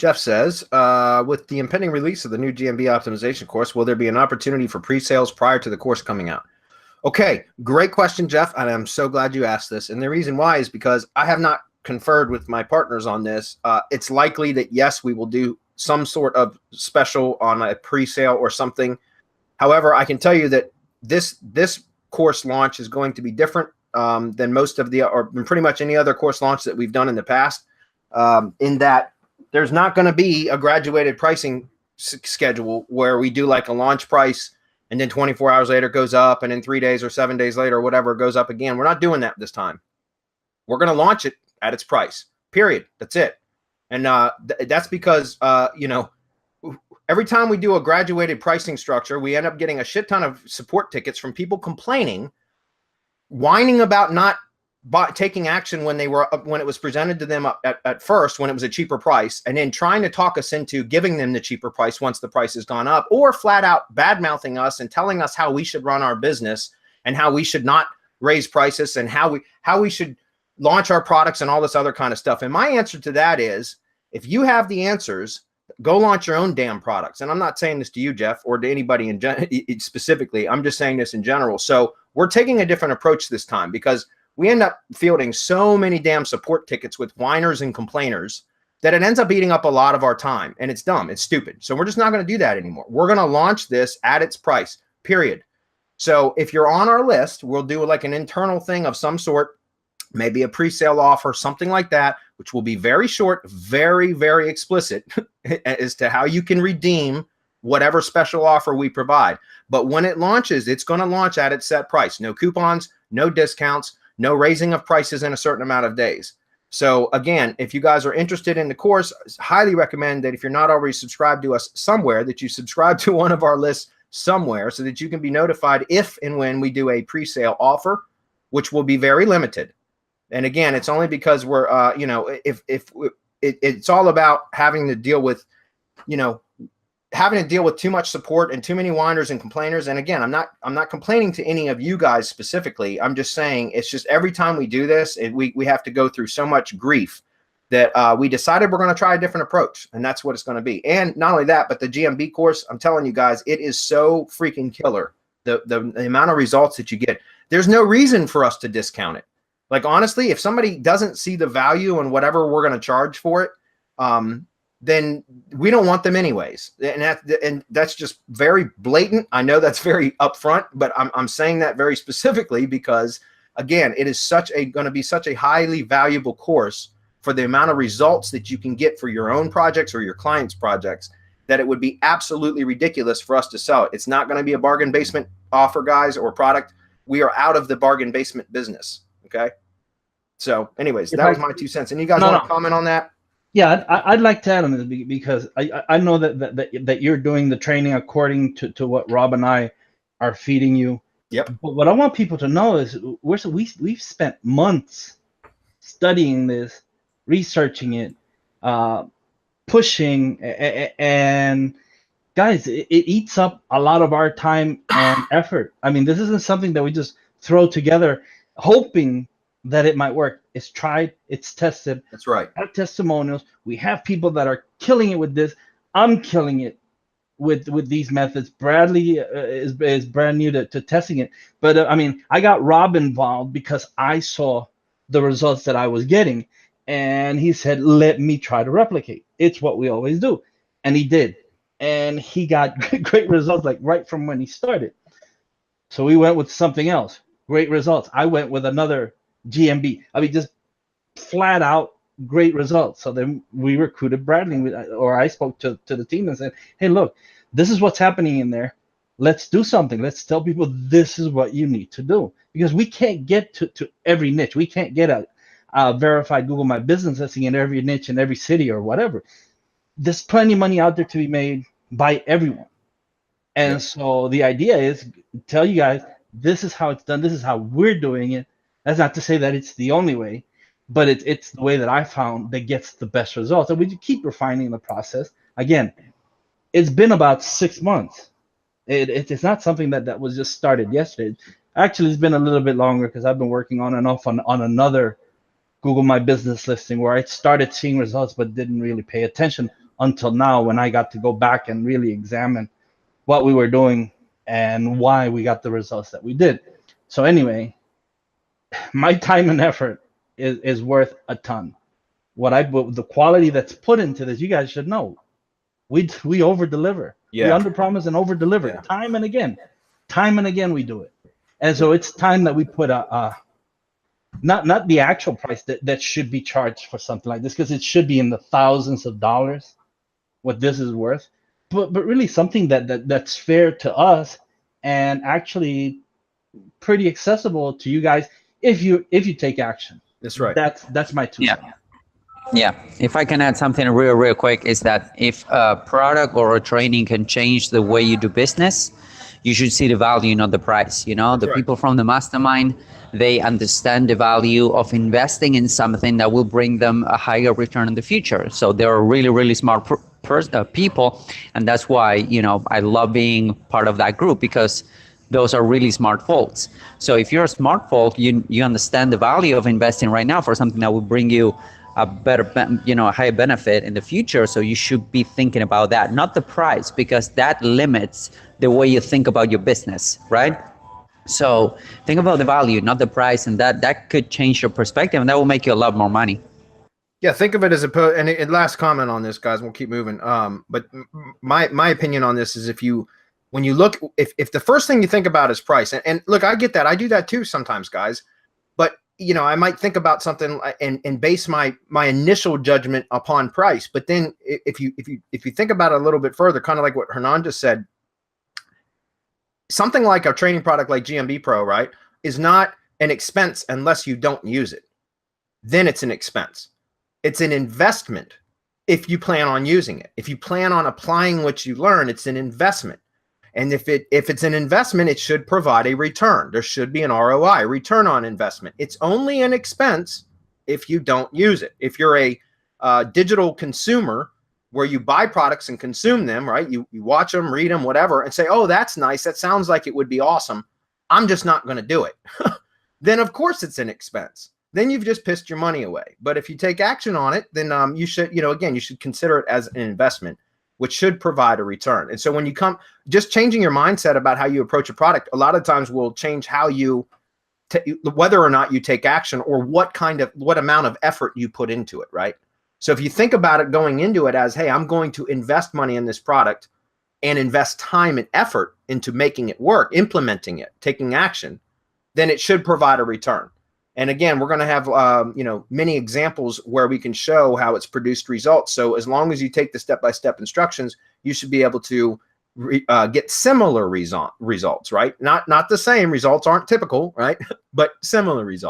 Jeff says, with the impending release of the new GMB optimization course, will there be an opportunity for pre-sales prior to the course coming out? Okay, great question, Jeff, and I'm so glad you asked this. And the reason why is because I have not conferred with my partners on this. It's likely that, yes, we will do some sort of special on a pre-sale or something. However, I can tell you that this course launch is going to be different than most of the, or pretty much any other course launch that we've done in the past, in that there's not going to be a graduated pricing schedule where we do like a launch price and then 24 hours later it goes up, and then 3 days or 7 days later or whatever it goes up again. We're not doing that this time. We're going to launch it at its price, period. That's it. And that's because, you know, every time we do a graduated pricing structure, we end up getting a shit ton of support tickets from people complaining, whining about not taking action when it was presented to them at first, when it was a cheaper price, and then trying to talk us into giving them the cheaper price once the price has gone up, or flat out bad mouthing us and telling us how we should run our business and how we should not raise prices and how we should launch our products and all this other kind of stuff. And my answer to that is, if you have the answers, go launch your own damn products. And I'm not saying this to you, Jeff, or to anybody specifically. I'm just saying this in general. So we're taking a different approach this time because we end up fielding so many damn support tickets with whiners and complainers that it ends up eating up a lot of our time. And it's dumb. It's stupid. So we're just not going to do that anymore. We're going to launch this at its price, period. So if you're on our list, we'll do like an internal thing of some sort, maybe a pre-sale offer, something like that, which will be very short, very, very explicit as to how you can redeem whatever special offer we provide. But when it launches, it's going to launch at its set price. No coupons, no discounts, no raising of prices in a certain amount of days. So again, if you guys are interested in the course, I highly recommend that if you're not already subscribed to us somewhere, that you subscribe to one of our lists somewhere so that you can be notified if and when we do a pre-sale offer, which will be very limited. And again, it's only because we're, you know, it's all about having to deal with, you know, having to deal with too much support and too many whiners and complainers. And again, I'm not complaining to any of you guys specifically. I'm just saying it's just every time we do this, we have to go through so much grief that we decided we're going to try a different approach. And that's what it's going to be. And not only that, but the GMB course, I'm telling you guys, it is so freaking killer. The amount of results that you get, there's no reason for us to discount it. Like, honestly, if somebody doesn't see the value in whatever we're going to charge for it, then we don't want them anyways. And that's just very blatant. I know that's very upfront, but I'm saying that very specifically because, again, it is going to be such a highly valuable course for the amount of results that you can get for your own projects or your clients' projects, that it would be absolutely ridiculous for us to sell it. It's not going to be a bargain basement offer, guys, or product. We are out of the bargain basement business. Okay. So anyways, that was my 2 cents. And you guys want to comment on that? Yeah, I'd like to add on this because I know that you're doing the training according to what Rob and I are feeding you. Yep. But what I want people to know is we've spent months studying this, researching it, pushing, and guys, it eats up a lot of our time and effort. I mean, this isn't something that we just throw together hoping that it might work. It's tried, it's tested. That's right. We have testimonials. We have people that are killing it with this. I'm killing it with these methods. Bradley is brand new to testing it. But I mean, I got Rob involved because I saw the results that I was getting. And he said, let me try to replicate. It's what we always do. And he did. And he got great results, like right from when he started. So we went with something else. Great results. I went with another GMB. I mean, just flat out great results. So then we recruited Bradley, or I spoke to the team and said, hey, look, this is what's happening in there. Let's do something. Let's tell people this is what you need to do. Because we can't get to every niche. We can't get a verified Google My Business listing in every niche in every city or whatever. There's plenty of money out there to be made by everyone. And so the idea is tell you guys, this is how it's done. This is how we're doing it. That's not to say that it's the only way, but it's the way that I found that gets the best results. And we keep refining the process. Again, it's been about 6 months. It's not something that was just started yesterday. Actually, it's been a little bit longer because I've been working on and off on another Google My Business listing where I started seeing results but didn't really pay attention until now, when I got to go back and really examine what we were doing and why we got the results that we did. So anyway, my time and effort is worth a ton. The quality that's put into this, you guys should know. We over deliver. Yeah. We under promise and over deliver. Yeah. Time and again we do it. And so it's time that we put not the actual price that should be charged for something like this, because it should be in the thousands of dollars what this is worth, but really something that's fair to us and actually pretty accessible to you guys if you take action. That's right. That's my 2 cents. Yeah. If I can add something real quick, is that if a product or a training can change the way you do business, you should see the value, not the price. You know, the people from the mastermind, they understand the value of investing in something that will bring them a higher return in the future. So they're really smart people, and that's why, you know, I love being part of that group, because those are really smart folks. So if you're a smart folk, you understand the value of investing right now for something that will bring you a better, a higher benefit in the future. So you should be thinking about that, not the price, because that limits the way you think about your business, right? So think about the value, not the price, and that could change your perspective, and that will make you a lot more money. Yeah, think of it as and last comment on this, guys, we'll keep moving. But my opinion on this is if the first thing you think about is price, and look, I get that. I do that too sometimes, guys. But, you know, I might think about something and base my initial judgment upon price. But then if you think about it a little bit further, kind of like what Hernan just said, something like a training product like GMB Pro, right, is not an expense unless you don't use it. Then it's an expense. It's an investment if you plan on using it. If you plan on applying what you learn, it's an investment. And if it's an investment, it should provide a return. There should be an ROI, return on investment. It's only an expense if you don't use it. If you're a digital consumer where you buy products and consume them, right? You watch them, read them, whatever, and say, oh, that's nice. That sounds like it would be awesome. I'm just not going to do it. Then, of course, it's an expense. Then you've just pissed your money away. But if you take action on it, then you should, again, you should consider it as an investment, which should provide a return. And so when you just changing your mindset about how you approach a product, a lot of times will change how whether or not you take action or what amount of effort you put into it, right? So if you think about it going into it as, hey, I'm going to invest money in this product and invest time and effort into making it work, implementing it, taking action, then it should provide a return. And again, we're going to have many examples where we can show how it's produced results. So as long as you take the step-by-step instructions, you should be able to get similar results, right? Not the same results, aren't typical, right? But similar results.